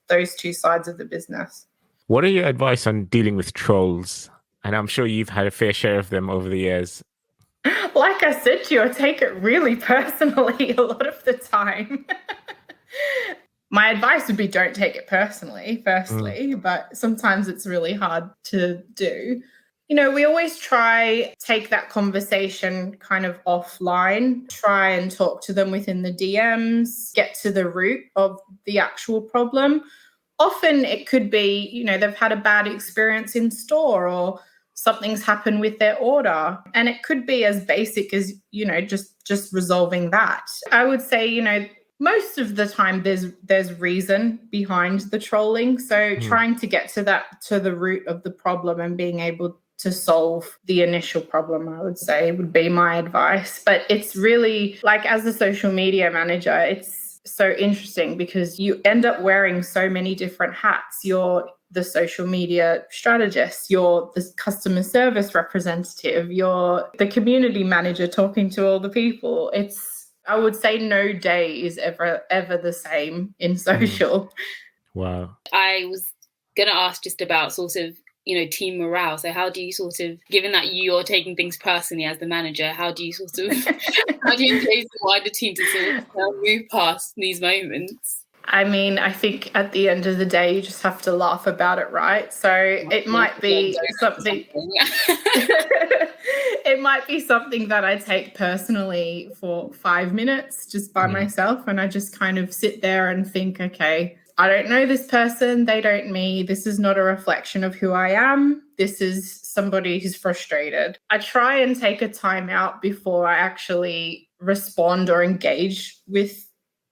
those two sides of the business. What are your advice on dealing with trolls? And I'm sure you've had a fair share of them over the years. Like I said to you, I take it really personally a lot of the time. My advice would be don't take it personally, firstly, but sometimes it's really hard to do. We always take that conversation kind of offline, try and talk to them within the DMs, get to the root of the actual problem. Often it could be, they've had a bad experience in store or something's happened with their order. And it could be as basic as, just resolving that. I would say, most of the time there's reason behind the trolling. So trying to get to the root of the problem and being able to solve the initial problem, I would say, would be my advice. But it's really, like, as a social media manager, it's so interesting because you end up wearing so many different hats. You're the social media strategist, you're the customer service representative, you're the community manager talking to all the people. I would say no day is ever the same in social. Wow. I was going to ask just about sort of, team morale. So how do you sort of, given that you're taking things personally as the manager, how do you engage the wider team to sort of move past these moments? I mean, I think at the end of the day, you just have to laugh about it, right? So it might be something. It might be something that I take personally for 5 minutes just by myself. And I just kind of sit there and think, okay, I don't know this person. They don't me. This is not a reflection of who I am. This is somebody who's frustrated. I try and take a time out before I actually respond or engage with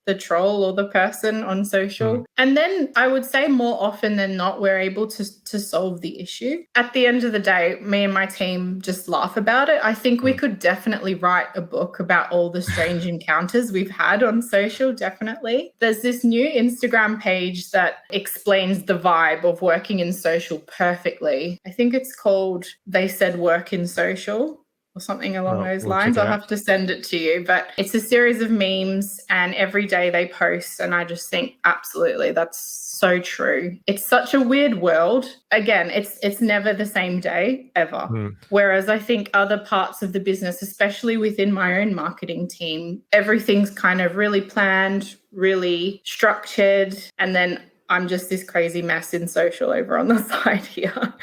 the troll or the person on social. And then I would say more often than not, we're able to solve the issue. At the end of the day, me and my team just laugh about it. I think we could definitely write a book about all the strange encounters we've had on social, definitely. There's this new Instagram page that explains the vibe of working in social perfectly. I think it's called They Said Work in Social, or something along those we'll check lines. it I'll out. have to send it to you. But it's a series of memes and every day they post. And I just think, absolutely, that's so true. It's such a weird world. Again, it's never the same day ever. Whereas I think other parts of the business, especially within my own marketing team, everything's kind of really planned, really structured. And then I'm just this crazy mess in social over on the side here.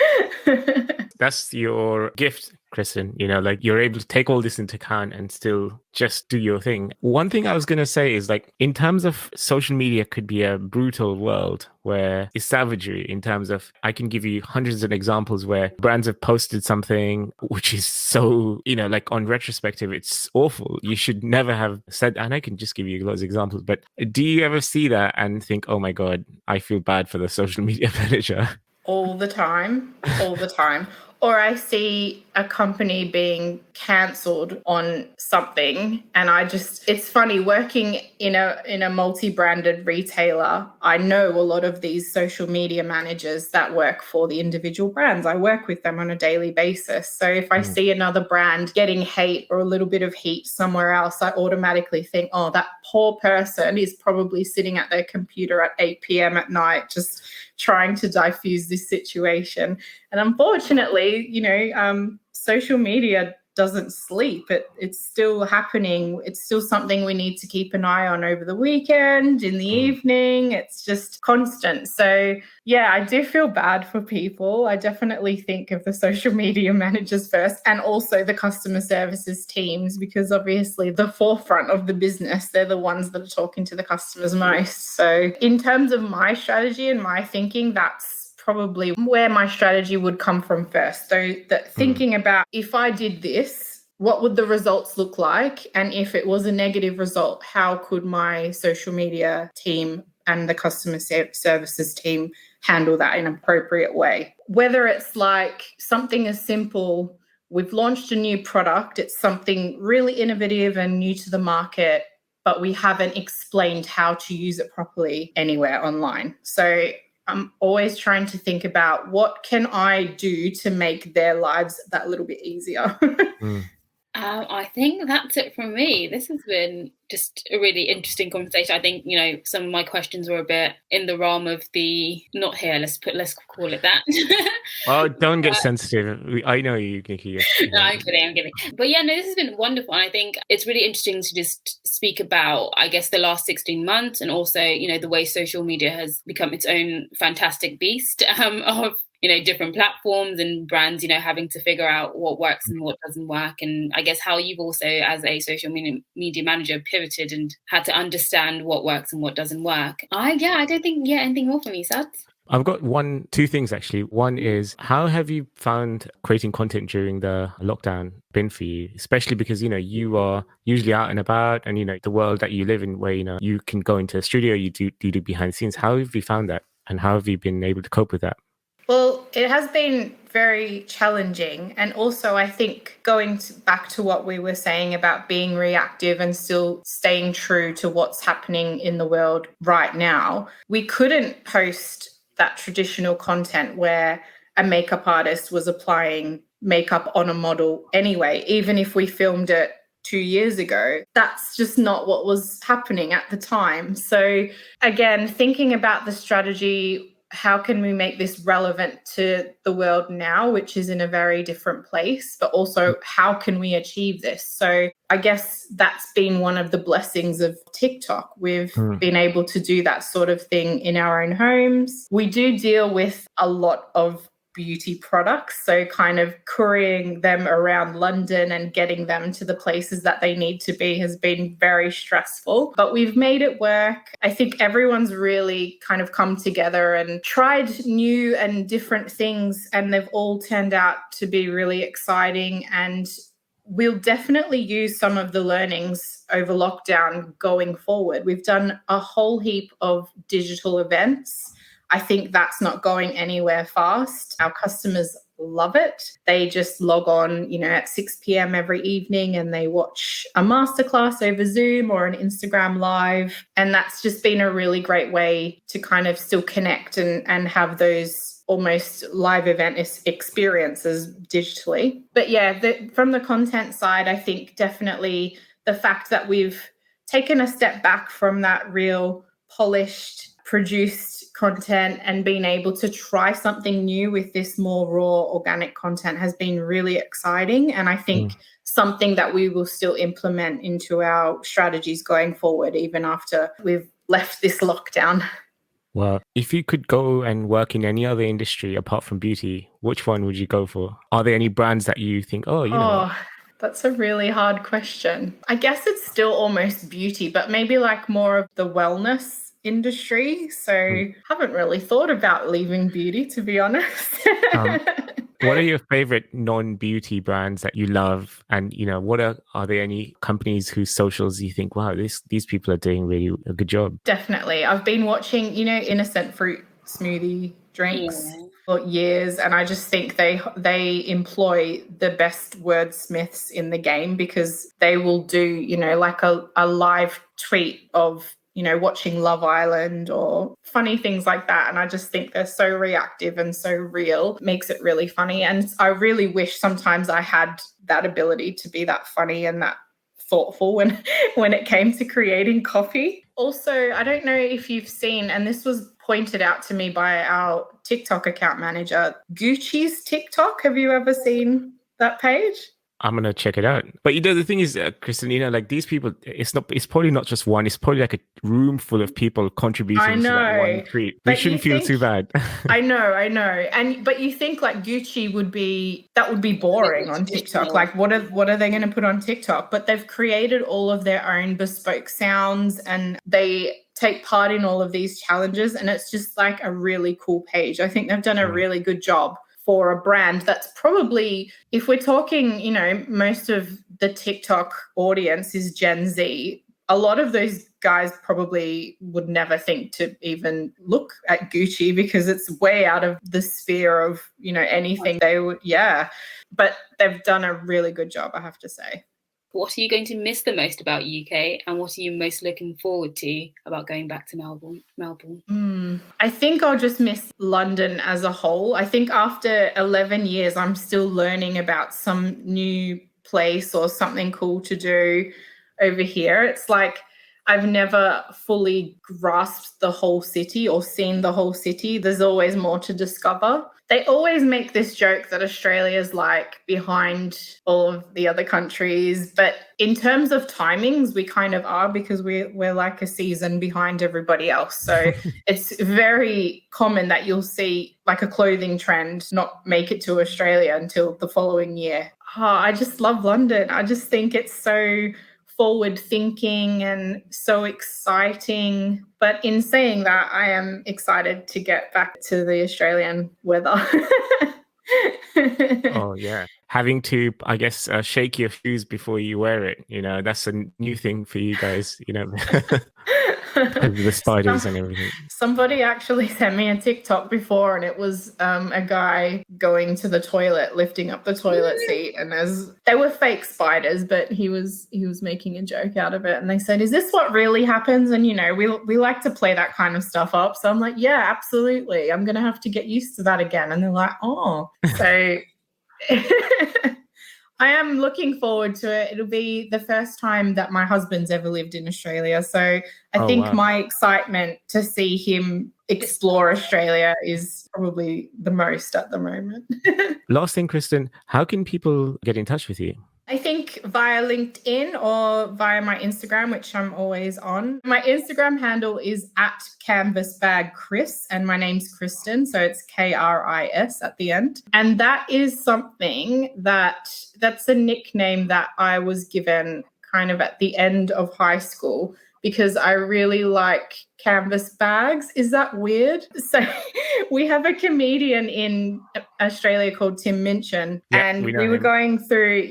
That's your gift, Kristen. Like you're able to take all this into account and still just do your thing. One thing I was going to say is like, in terms of social media could be a brutal world where it's savagery in terms of, I can give you hundreds of examples where brands have posted something which is so, like on retrospective, it's awful. You should never have said, and I can just give you lots of examples, but do you ever see that and think, oh my God, I feel bad for the social media manager? All the time. Or I see a company being cancelled on something and it's funny working in a multi-branded retailer. I know a lot of these social media managers that work for the individual brands. I work with them on a daily basis. So if I see another brand getting hate or a little bit of heat somewhere else, I automatically think, oh, that poor person is probably sitting at their computer at 8 p.m. at night just trying to diffuse this situation. And unfortunately, social media doesn't sleep. It's still happening. It's still something we need to keep an eye on over the weekend, in the evening. It's just constant. So yeah, I do feel bad for people. I definitely think of the social media managers first and also the customer services teams, because obviously the forefront of the business, they're the ones that are talking to the customers most. So in terms of my strategy and my thinking, that's probably where my strategy would come from first. So that thinking about, if I did this, what would the results look like? And if it was a negative result, how could my social media team and the customer services team handle that in an appropriate way? Whether it's like something as simple, we've launched a new product, it's something really innovative and new to the market, but we haven't explained how to use it properly anywhere online. So I'm always trying to think about, what can I do to make their lives that little bit easier? I think that's it from me. This has been just a really interesting conversation. I think, some of my questions were a bit in the realm of the not here. Let's call it that. Oh, don't get sensitive. I know you can hear. No, I'm kidding. But yeah, no, this has been wonderful. And I think it's really interesting to just speak about, I guess, the last 16 months and also, the way social media has become its own fantastic beast of different platforms and brands, having to figure out what works and what doesn't work. And I guess how you've also, as a social media manager, pivoted and had to understand what works and what doesn't work. I don't think, anything more from you, Sad. I've got two things actually. One is, how have you found creating content during the lockdown been for you? Especially because, you are usually out and about and, the world that you live in where, you can go into a studio, you do behind the scenes. How have you found that? And how have you been able to cope with that? Well, it has been very challenging. And also, I think back to what we were saying about being reactive and still staying true to what's happening in the world right now, we couldn't post that traditional content where a makeup artist was applying makeup on a model anyway, even if we filmed it 2 years ago. That's just not what was happening at the time. So again, thinking about the strategy, how can we make this relevant to the world now, which is in a very different place, but also how can we achieve this? So I guess that's been one of the blessings of TikTok. We've been able to do that sort of thing in our own homes. We do deal with a lot of beauty products, so kind of couriering them around London and getting them to the places that they need to be has been very stressful, but we've made it work. I think everyone's really kind of come together and tried new and different things, and they've all turned out to be really exciting, and we'll definitely use some of the learnings over lockdown going forward. We've done a whole heap of digital events. I think that's not going anywhere fast. Our customers love it. They just log on, at 6 p.m. every evening and they watch a masterclass over Zoom or an Instagram live. And that's just been a really great way to kind of still connect and have those almost live event experiences digitally. But yeah, from the content side, I think definitely the fact that we've taken a step back from that real polished, produced content and been able to try something new with this more raw organic content has been really exciting. And I think something that we will still implement into our strategies going forward, even after we've left this lockdown. Well, if you could go and work in any other industry apart from beauty, which one would you go for? Are there any brands that you think, oh, you know? That's a really hard question. I guess it's still almost beauty, but maybe like more of the wellness industry. So haven't really thought about leaving beauty, to be honest. What are your favorite non-beauty brands that you love? And, you know, are there any companies whose socials you think, wow, these people are doing really a good job? Definitely. I've been watching, you know, innocent fruit smoothie drinks for years, and I just think they employ the best wordsmiths in the game, because they will do, you know, like a live tweet of, you know, watching Love Island or funny things like that. And I just think they're so reactive and so real. It makes it really funny. And I really wish sometimes I had that ability to be that funny and that thoughtful when it came to creating coffee. Also, I don't know if you've seen, and this was pointed out to me by our TikTok account manager, Gucci's TikTok. Have you ever seen that page? I'm going to check it out. But you know, the thing is, Kristen, you know, like these people, it's probably not just one, it's probably like a room full of people contributing to that one tweet. We shouldn't feel too bad. I know. But you think like Gucci would be boring on TikTok. Like what are they going to put on TikTok? But they've created all of their own bespoke sounds, and they take part in all of these challenges. And it's just like a really cool page. I think they've done a really good job for a brand that's probably, if we're talking, you know, most of the TikTok audience is Gen Z, a lot of those guys probably would never think to even look at Gucci, because it's way out of the sphere of, you know, anything they would, but they've done a really good job, I have to say. What are you going to miss the most about UK, and what are you most looking forward to about going back to Melbourne? I think I'll just miss London as a whole. I think after 11 years, I'm still learning about some new place or something cool to do over here. It's like I've never fully grasped the whole city or seen the whole city. There's always more to discover. They always make this joke that Australia's like behind all of the other countries. But in terms of timings, we kind of are, because we're like a season behind everybody else. So it's very common that you'll see like a clothing trend not make it to Australia until the following year. I just love London. I just think it's so forward thinking and so exciting. But in saying that, I am excited to get back to the Australian weather. Oh, yeah. Having to, I guess, shake your shoes before you wear it. You know, that's a new thing for you guys, you know. The spiders and everything. Somebody actually sent me a TikTok before, and it was a guy going to the toilet, lifting up the toilet seat, and they were fake spiders, but he was making a joke out of it. And they said, "Is this what really happens?" And you know, we like to play that kind of stuff up. So I'm like, yeah, absolutely. I'm gonna have to get used to that again. And they're like, oh, so. I am looking forward to it. It'll be the first time that my husband's ever lived in Australia. So I think my excitement to see him explore Australia is probably the most at the moment. Last thing, Kristen, how can people get in touch with you? I think via LinkedIn or via my Instagram, which I'm always on. My Instagram handle is @canvasbagchris, and my name's Kristen, so it's KRIS at the end. And that is something that's a nickname that I was given kind of at the end of high school, because I really like canvas bags. Is that weird? So we have a comedian in Australia called Tim Minchin, and we were going through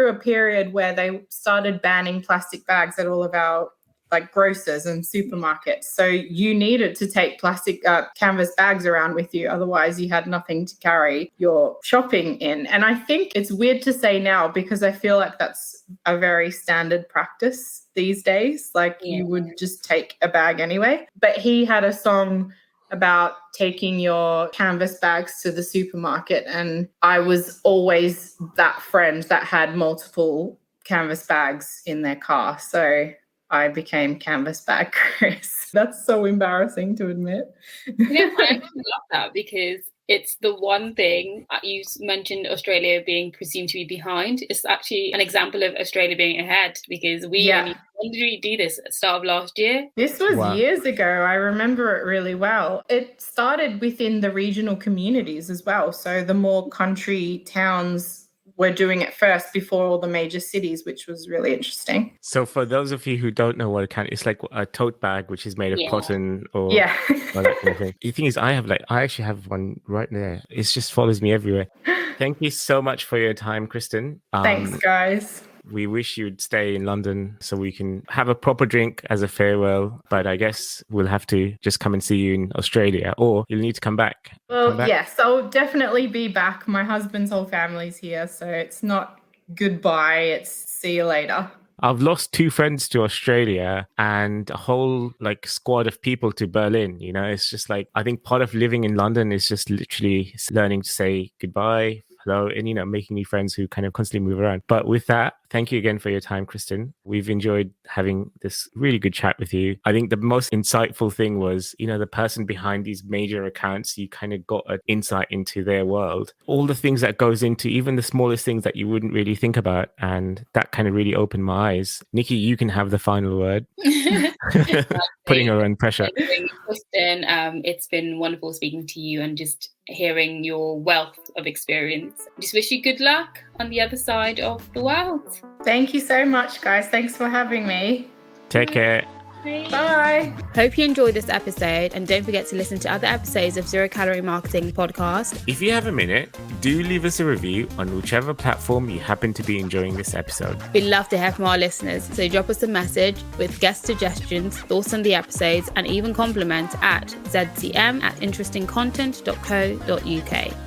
a period where they started banning plastic bags at all of our like grocers and supermarkets. So you needed to take plastic canvas bags around with you. Otherwise you had nothing to carry your shopping in. And I think it's weird to say now, because I feel like that's a very standard practice these days. Like you would just take a bag anyway. But he had a song about taking your canvas bags to the supermarket. And I was always that friend that had multiple canvas bags in their car. So I became Canvas Bag Chris. That's so embarrassing to admit. Yeah, I actually love that because it's the one thing you mentioned Australia being presumed to be behind. It's actually an example of Australia being ahead because when did we do this? At the start of last year? This was years ago. I remember it really well. It started within the regional communities as well. So the more country towns were doing it first before all the major cities, which was really interesting. So for those of you who don't know what it can, it's like a tote bag, which is made of cotton or that kind of thing. The thing is, I actually have one right there. It just follows me everywhere. Thank you so much for your time, Kristen. Thanks, guys. We wish you'd stay in London so we can have a proper drink as a farewell. But I guess we'll have to just come and see you in Australia, or you'll need to come back. Well, yes, I'll definitely be back. My husband's whole family's here, so it's not goodbye, it's see you later. I've lost 2 friends to Australia and a whole squad of people to Berlin. You know, it's just I think part of living in London is just literally learning to say goodbye, hello, and, making new friends who kind of constantly move around. But with that, thank you again for your time, Kristen. We've enjoyed having this really good chat with you. I think the most insightful thing was, the person behind these major accounts, you kind of got an insight into their world. All the things that goes into even the smallest things that you wouldn't really think about. And that kind of really opened my eyes. Nikki, you can have the final word. Putting her under pressure. Kristen, it's been wonderful speaking to you and just hearing your wealth of experience. Just wish you good luck on the other side of the world. Thank you so much, guys. Thanks for having me. Take care. Bye. Hope you enjoyed this episode, and don't forget to listen to other episodes of Zero Calorie Marketing Podcast. If you have a minute, do leave us a review on whichever platform you happen to be enjoying this episode. We'd love to hear from our listeners, so drop us a message with guest suggestions, thoughts on the episodes, and even compliments at zcm@interestingcontent.co.uk.